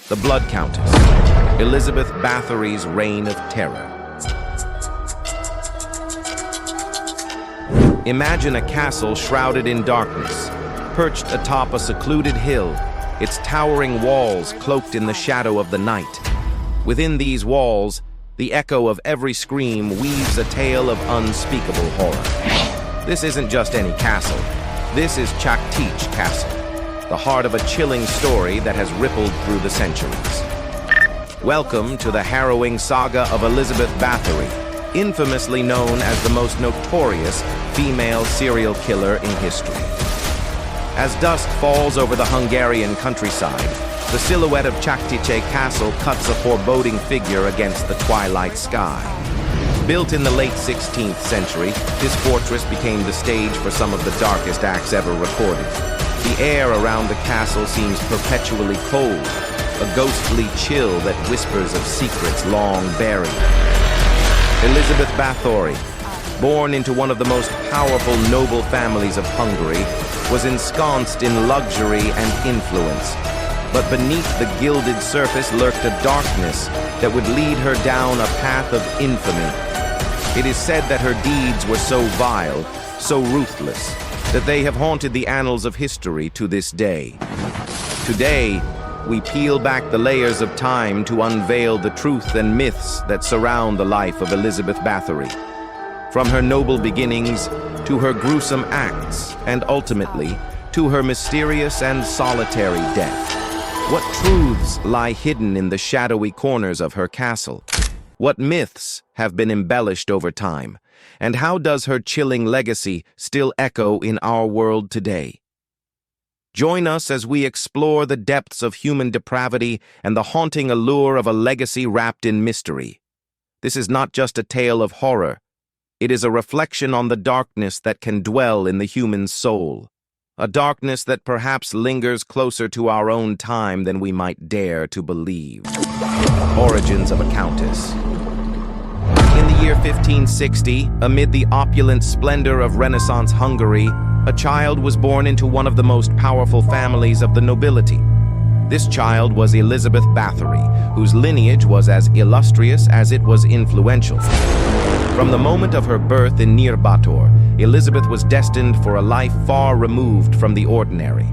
The Blood Countess, Elizabeth Báthory's reign of terror. Imagine a castle shrouded in darkness, perched atop a secluded hill, its towering walls cloaked in the shadow of the night. Within these walls, the echo of every scream weaves a tale of unspeakable horror. This isn't just any castle. This is Countess Castle, the heart of a chilling story that has rippled through the centuries. Welcome to the harrowing saga of Elizabeth Báthory, infamously known as the most notorious female serial killer in history. As dusk falls over the Hungarian countryside, the silhouette of Countess Castle cuts a foreboding figure against the twilight sky. Built in the late 16th century, this fortress became the stage for some of the darkest acts ever recorded. The air around the castle seems perpetually cold, a ghostly chill that whispers of secrets long buried. Elizabeth Báthory, born into one of the most powerful noble families of Hungary, was ensconced in luxury and influence. But beneath the gilded surface lurked a darkness that would lead her down a path of infamy. It is said that her deeds were so vile, so ruthless, that they have haunted the annals of history to this day. Today, we peel back the layers of time to unveil the truth and myths that surround the life of Elizabeth Báthory. From her noble beginnings, to her gruesome acts, and ultimately, to her mysterious and solitary death. What truths lie hidden in the shadowy corners of her castle? What myths have been embellished over time? And how does her chilling legacy still echo in our world today? Join us as we explore the depths of human depravity and the haunting allure of a legacy wrapped in mystery. This is not just a tale of horror. It is a reflection on the darkness that can dwell in the human soul. A darkness that perhaps lingers closer to our own time than we might dare to believe. Origins of a Countess. In the year 1560, amid the opulent splendor of Renaissance Hungary, a child was born into one of the most powerful families of the nobility. This child was Elizabeth Báthory, whose lineage was as illustrious as it was influential. From the moment of her birth in near Báthory, Elizabeth was destined for a life far removed from the ordinary.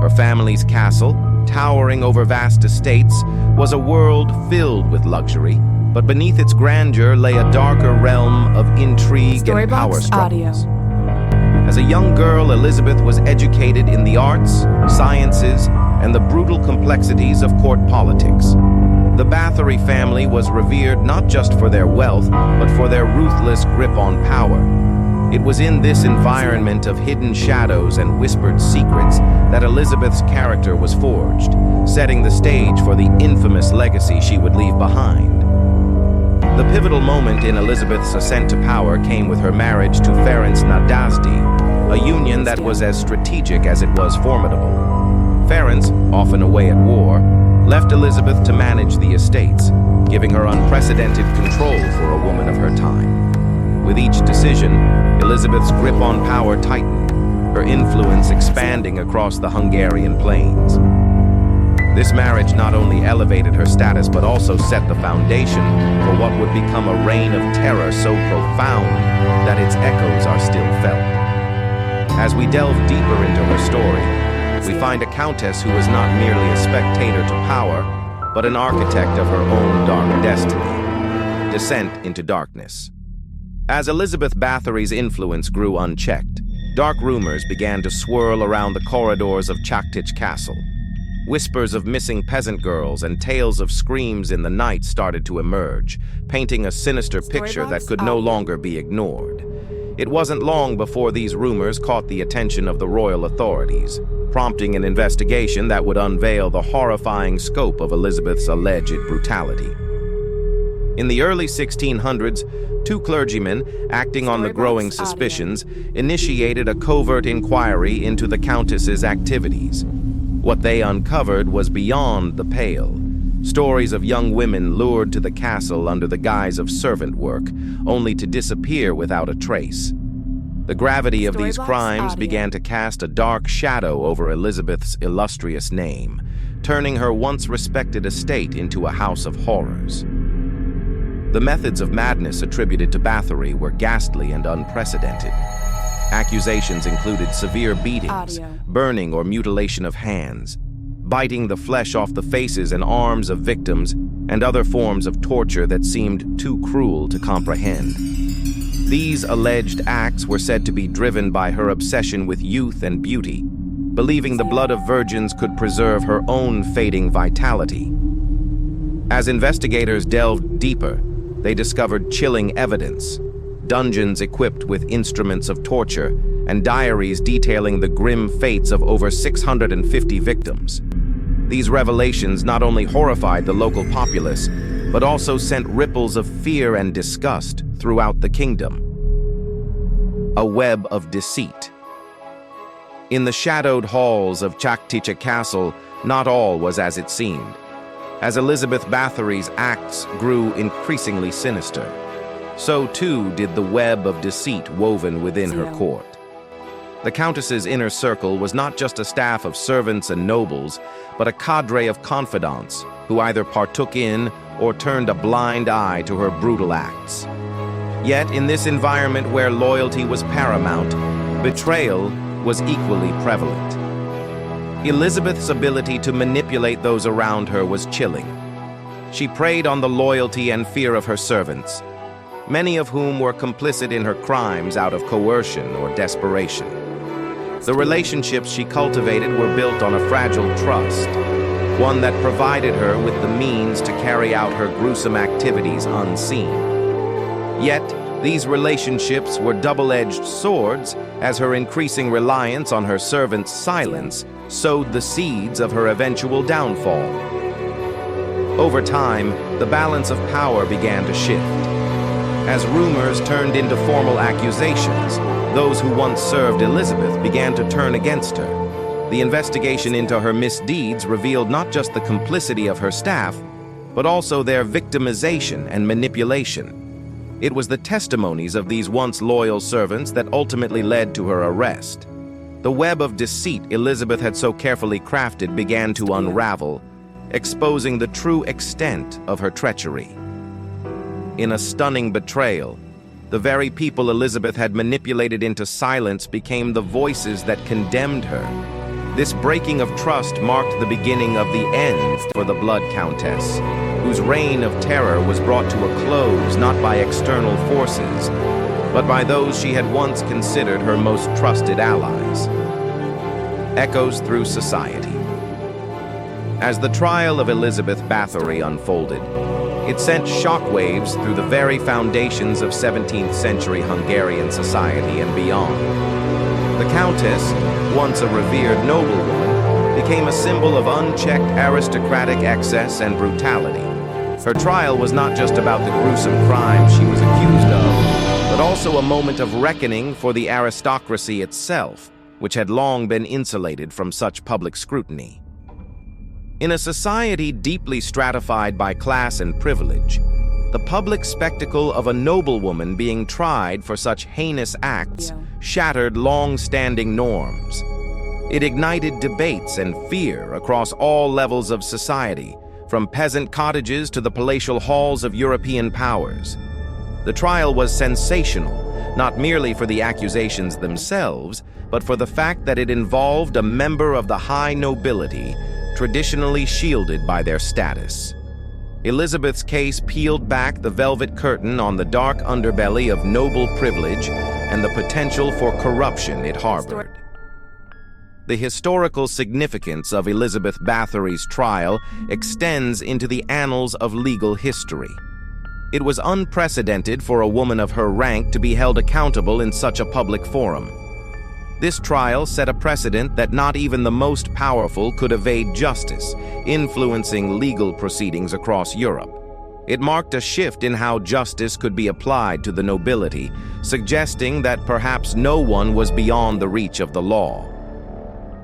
Her family's castle, towering over vast estates, was a world filled with luxury, but beneath its grandeur lay a darker realm of intrigue and power struggles. As a young girl, Elizabeth was educated in the arts, sciences, and the brutal complexities of court politics. The Báthory family was revered not just for their wealth, but for their ruthless grip on power. It was in this environment of hidden shadows and whispered secrets that Elizabeth's character was forged, setting the stage for the infamous legacy she would leave behind. The pivotal moment in Elizabeth's ascent to power came with her marriage to Ferenc Nadasdy, a union that was as strategic as it was formidable. Ferenc, often away at war, left Elizabeth to manage the estates, giving her unprecedented control for a woman of her time. With each decision, Elizabeth's grip on power tightened, her influence expanding across the Hungarian plains. This marriage not only elevated her status but also set the foundation for what would become a reign of terror so profound that its echoes are still felt. As we delve deeper into her story, we find a countess who is not merely a spectator to power, but an architect of her own dark destiny. Descent into darkness. As Elizabeth Báthory's influence grew unchecked, dark rumors began to swirl around the corridors of Countess Castle. Whispers of missing peasant girls and tales of screams in the night started to emerge, painting a sinister picture that could no longer be ignored. It wasn't long before these rumors caught the attention of the royal authorities, prompting an investigation that would unveil the horrifying scope of Elizabeth's alleged brutality. In the early 1600s, two clergymen, acting on the growing suspicions, initiated a covert inquiry into the Countess's activities. What they uncovered was beyond the pale. Stories of young women lured to the castle under the guise of servant work, only to disappear without a trace. The gravity of these crimes began to cast a dark shadow over Elizabeth's illustrious name, turning her once respected estate into a house of horrors. The methods of madness attributed to Báthory were ghastly and unprecedented. Accusations included severe beatings, burning or mutilation of hands, biting the flesh off the faces and arms of victims, and other forms of torture that seemed too cruel to comprehend. These alleged acts were said to be driven by her obsession with youth and beauty, believing the blood of virgins could preserve her own fading vitality. As investigators delved deeper, they discovered chilling evidence: dungeons equipped with instruments of torture, and diaries detailing the grim fates of over 650 victims. These revelations not only horrified the local populace, but also sent ripples of fear and disgust throughout the kingdom. A web of deceit. In the shadowed halls of Countess Castle, not all was as it seemed. As Elizabeth Báthory's acts grew increasingly sinister, so too did the web of deceit woven within her court. The Countess's inner circle was not just a staff of servants and nobles, but a cadre of confidants who either partook in or turned a blind eye to her brutal acts. Yet in this environment where loyalty was paramount, betrayal was equally prevalent. Elizabeth's ability to manipulate those around her was chilling. She preyed on the loyalty and fear of her servants, many of whom were complicit in her crimes out of coercion or desperation. The relationships she cultivated were built on a fragile trust, one that provided her with the means to carry out her gruesome activities unseen. Yet, these relationships were double-edged swords, as her increasing reliance on her servants' silence sowed the seeds of her eventual downfall. Over time, the balance of power began to shift. As rumors turned into formal accusations, those who once served Elizabeth began to turn against her. The investigation into her misdeeds revealed not just the complicity of her staff, but also their victimization and manipulation. It was the testimonies of these once loyal servants that ultimately led to her arrest. The web of deceit Elizabeth had so carefully crafted began to unravel, exposing the true extent of her treachery. In a stunning betrayal, the very people Elizabeth had manipulated into silence became the voices that condemned her. This breaking of trust marked the beginning of the end for the Blood Countess, whose reign of terror was brought to a close not by external forces, but by those she had once considered her most trusted allies. Echoes through society. As the trial of Elizabeth Báthory unfolded, it sent shockwaves through the very foundations of 17th century Hungarian society and beyond. The Countess, once a revered noblewoman, became a symbol of unchecked aristocratic excess and brutality. Her trial was not just about the gruesome crimes she was accused of, but also a moment of reckoning for the aristocracy itself, which had long been insulated from such public scrutiny. In a society deeply stratified by class and privilege, the public spectacle of a noblewoman being tried for such heinous acts shattered long-standing norms. It ignited debates and fear across all levels of society, from peasant cottages to the palatial halls of European powers. The trial was sensational, not merely for the accusations themselves, but for the fact that it involved a member of the high nobility, traditionally shielded by their status. Elizabeth's case peeled back the velvet curtain on the dark underbelly of noble privilege and the potential for corruption it harbored. The historical significance of Elizabeth Báthory's trial extends into the annals of legal history. It was unprecedented for a woman of her rank to be held accountable in such a public forum. This trial set a precedent that not even the most powerful could evade justice, influencing legal proceedings across Europe. It marked a shift in how justice could be applied to the nobility, suggesting that perhaps no one was beyond the reach of the law.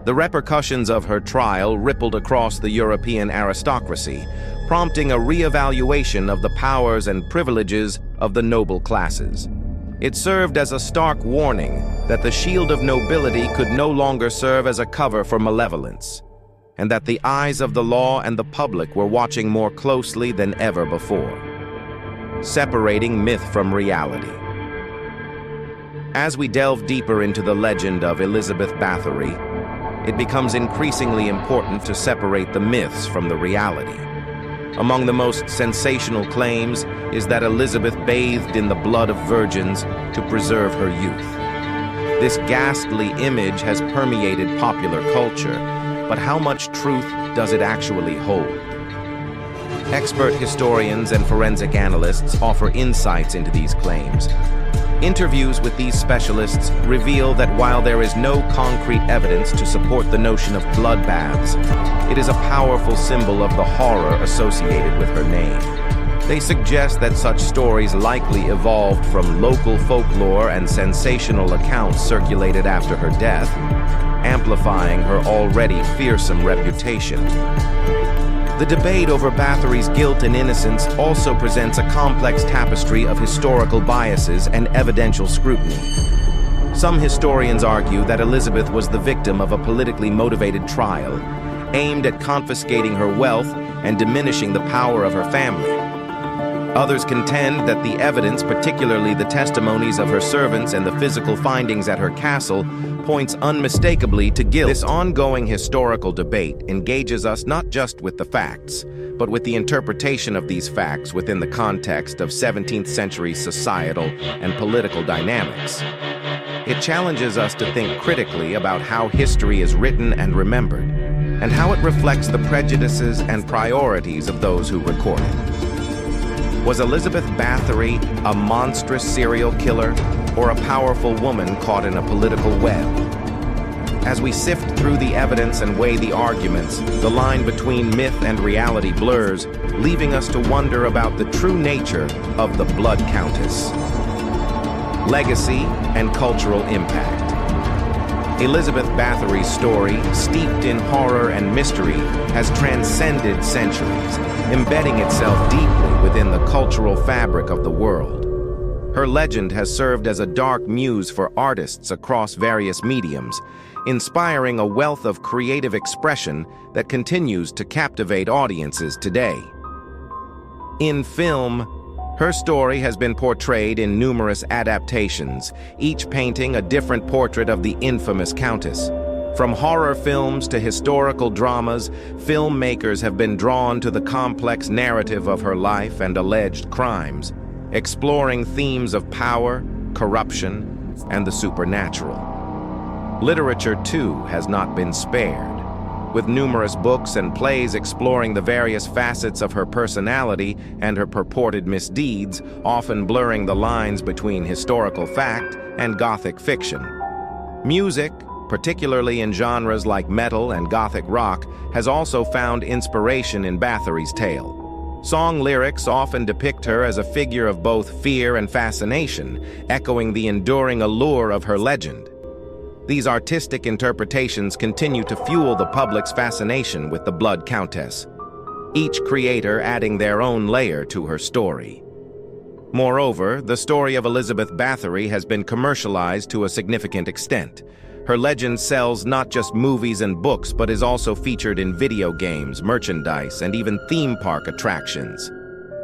The repercussions of her trial rippled across the European aristocracy, prompting a re-evaluation of the powers and privileges of the noble classes. It served as a stark warning that the shield of nobility could no longer serve as a cover for malevolence. and that the eyes of the law and the public were watching more closely than ever before. Separating myth from reality. As we delve deeper into the legend of Elizabeth Báthory, it becomes increasingly important to separate the myths from the reality. Among the most sensational claims is that Elizabeth bathed in the blood of virgins to preserve her youth. This ghastly image has permeated popular culture, but how much truth does it actually hold? Expert historians and forensic analysts offer insights into these claims. Interviews with these specialists reveal that while there is no concrete evidence to support the notion of bloodbaths, it is a powerful symbol of the horror associated with her name. They suggest that such stories likely evolved from local folklore and sensational accounts circulated after her death, amplifying her already fearsome reputation. The debate over Báthory's guilt and innocence also presents a complex tapestry of historical biases and evidential scrutiny. Some historians argue that Elizabeth was the victim of a politically motivated trial, aimed at confiscating her wealth and diminishing the power of her family. Others contend that the evidence, particularly the testimonies of her servants and the physical findings at her castle, points unmistakably to guilt. This ongoing historical debate engages us not just with the facts, but with the interpretation of these facts within the context of 17th century societal and political dynamics. It challenges us to think critically about how history is written and remembered, and how it reflects the prejudices and priorities of those who record it. Was Elizabeth Báthory a monstrous serial killer or a powerful woman caught in a political web? As we sift through the evidence and weigh the arguments, the line between myth and reality blurs, leaving us to wonder about the true nature of the Blood Countess. Legacy and cultural impact. Elizabeth Báthory's story, steeped in horror and mystery, has transcended centuries, embedding itself deeply within the cultural fabric of the world. Her legend has served as a dark muse for artists across various mediums, inspiring a wealth of creative expression that continues to captivate audiences today. In film, her story has been portrayed in numerous adaptations, each painting a different portrait of the infamous Countess. From horror films to historical dramas, filmmakers have been drawn to the complex narrative of her life and alleged crimes, exploring themes of power, corruption, and the supernatural. Literature, too, has not been spared, with numerous books and plays exploring the various facets of her personality and her purported misdeeds, often blurring the lines between historical fact and Gothic fiction. Music, particularly in genres like metal and Gothic rock, has also found inspiration in Báthory's tale. Song lyrics often depict her as a figure of both fear and fascination, echoing the enduring allure of her legend. These artistic interpretations continue to fuel the public's fascination with the Blood Countess, each creator adding their own layer to her story. Moreover, the story of Elizabeth Báthory has been commercialized to a significant extent. Her legend sells not just movies and books, but is also featured in video games, merchandise, and even theme park attractions.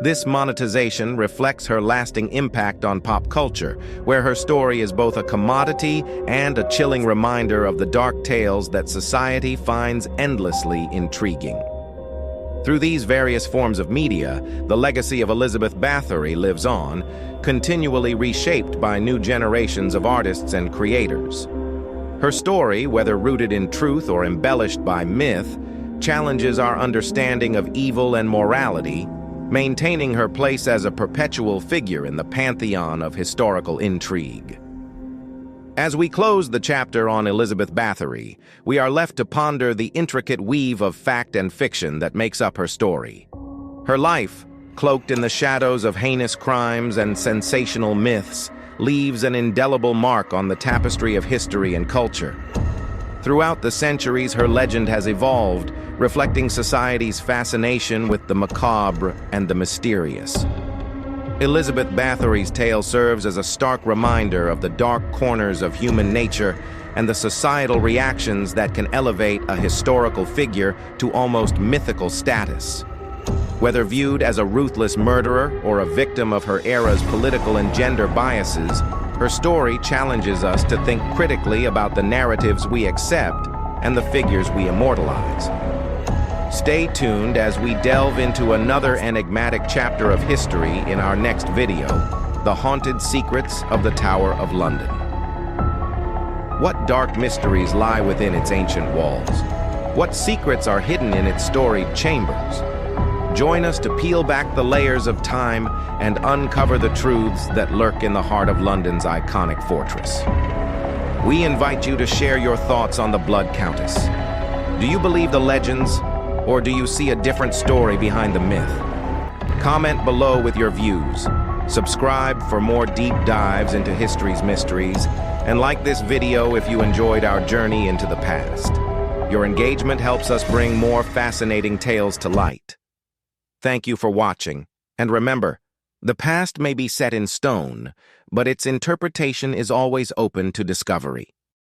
This monetization reflects her lasting impact on pop culture, where her story is both a commodity and a chilling reminder of the dark tales that society finds endlessly intriguing. Through these various forms of media, the legacy of Elizabeth Báthory lives on, continually reshaped by new generations of artists and creators. Her story, whether rooted in truth or embellished by myth, challenges our understanding of evil and morality, maintaining her place as a perpetual figure in the pantheon of historical intrigue. As we close the chapter on Elizabeth Báthory, we are left to ponder the intricate weave of fact and fiction that makes up her story. Her life, cloaked in the shadows of heinous crimes and sensational myths, leaves an indelible mark on the tapestry of history and culture. Throughout the centuries, her legend has evolved, reflecting society's fascination with the macabre and the mysterious. Elizabeth Báthory's tale serves as a stark reminder of the dark corners of human nature and the societal reactions that can elevate a historical figure to almost mythical status. Whether viewed as a ruthless murderer or a victim of her era's political and gender biases, her story challenges us to think critically about the narratives we accept and the figures we immortalize. Stay tuned as we delve into another enigmatic chapter of history in our next video, The Haunted Secrets of the Tower of London. What dark mysteries lie within its ancient walls? What secrets are hidden in its storied chambers? Join us to peel back the layers of time and uncover the truths that lurk in the heart of London's iconic fortress. We invite you to share your thoughts on the Blood Countess. Do you believe the legends, or do you see a different story behind the myth? Comment below with your views. Subscribe for more deep dives into history's mysteries, and like this video if you enjoyed our journey into the past. Your engagement helps us bring more fascinating tales to light. Thank you for watching, and remember, the past may be set in stone, but its interpretation is always open to discovery.